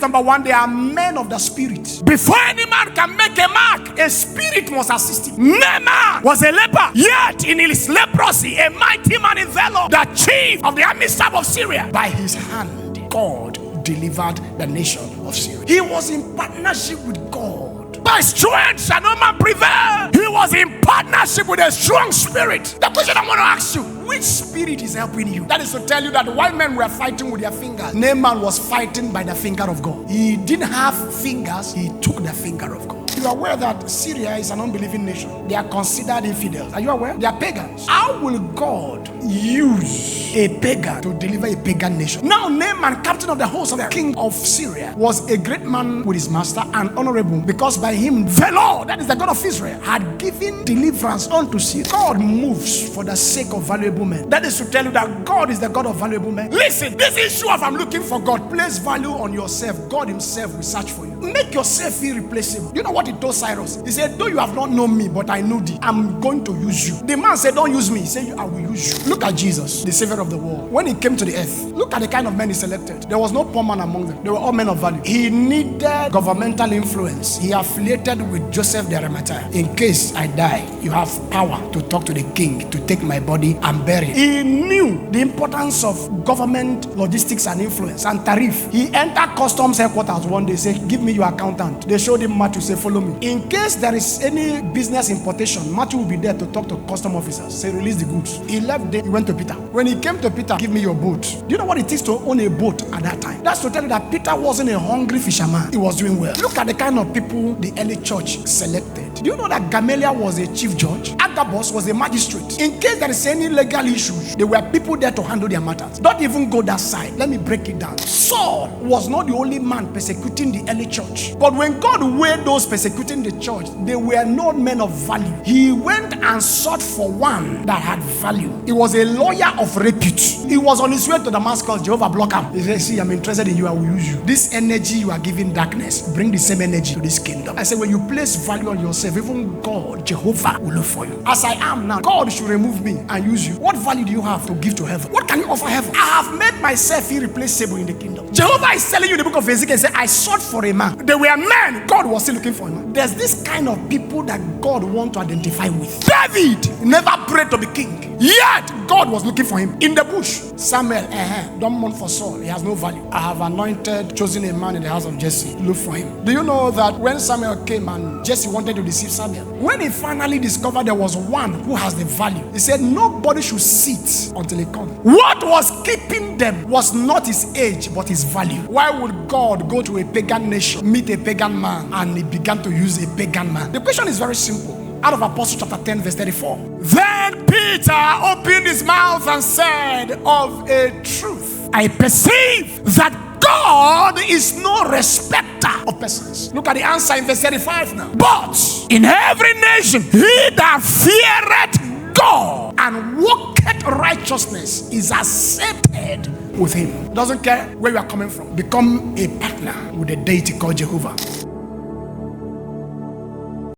number one, they are men of the spirit. Before any man can make a mark, a spirit must assist him. Naaman was a leper, yet in his leprosy, a mighty man enveloped the chief of the army staff of Syria. By his hand, God delivered the nation of Syria. He was in partnership with God. By strength shall no man prevail. He was in partnership with a strong spirit. The question I want to ask you, which spirit is helping you? That is to tell you that while men were fighting with their fingers, Naaman was fighting by the finger of God. He didn't have fingers, he took the finger of God. You are aware that Syria is an unbelieving nation. They are considered infidels. Are you aware? They are pagans. How will God use a pagan to deliver a pagan nation? Now Naaman, captain of the host of the king of Syria, was a great man with his master and honorable, because by him the Lord, that is the God of Israel, had given deliverance unto Syria. God moves for the sake of valuable men. That is to tell you that God is the God of valuable men. Listen, this issue of I'm looking for God, place value on yourself. God himself will search for you. Make yourself irreplaceable. You know what he told Cyrus? He said, though you have not known me, but I know thee, I'm going to use you. The man said, don't use me. He said, I will use you. Look at Jesus, the savior of the world. When he came to the earth, look at the kind of men he selected. There was no poor man among them. They were all men of value. He needed governmental influence. He affiliated with Joseph the Arimathea. In case I die, you have power to talk to the king to take my body and bury it. He knew the importance of government logistics and influence and tariff. He entered customs headquarters one day, said, give me your accountant. They showed him Matthew, say, follow me. In case there is any business importation, Matthew will be there to talk to custom officers, say, release the goods. He left there, he went to Peter. When he came to Peter, give me your boat. Do you know what it is to own a boat at that time? That's to tell you that Peter wasn't a hungry fisherman. He was doing well. Look at the kind of people the early church selected. Do you know that Gamaliel was a chief judge? Agabus was a magistrate. In case there is any legal issues, there were people there to handle their matters. Don't even go that side. Let me break it down. Saul was not the only man persecuting the early church. But when God weighed those persecuting the church, they were not men of value. He went and sought for one that had value. He was a lawyer of repute. He was on his way to Damascus. Jehovah blocked him. He said, see, I'm interested in you. I will use you. This energy you are giving darkness, bring the same energy to this kingdom. I said, when you place value on yourself, even God, Jehovah, will look for you. As I am now, God should remove me and use you. What value do you have to give to heaven? What can you offer heaven? I have made myself irreplaceable in the kingdom. Jehovah is telling you in the book of Ezekiel, say, I sought for a man. They were men. God was still looking for a man. There's this kind of people that God wants to identify with. David never prayed to be king, yet God was looking for him in the bush. Samuel, don't mourn for Saul. He has no value. I have anointed, chosen a man in the house of Jesse. Look for him. Do you know that when Samuel came and Jesse wanted to deceive Samuel, when he finally discovered there was one who has the value, he said nobody should sit until he comes. What was keeping them was not his age, but his value. Why would God go to a pagan nation, meet a pagan man, and he began to use a pagan man? The question is very simple. Out of Apostles chapter 10 verse 34. Then Peter opened his mouth and said, of a truth, I perceive that God is no respecter of persons. Look at the answer in verse 35 now. But in every nation, he that feareth God and walketh righteousness is accepted with him. Doesn't care where you are coming from. Become a partner with the deity called Jehovah.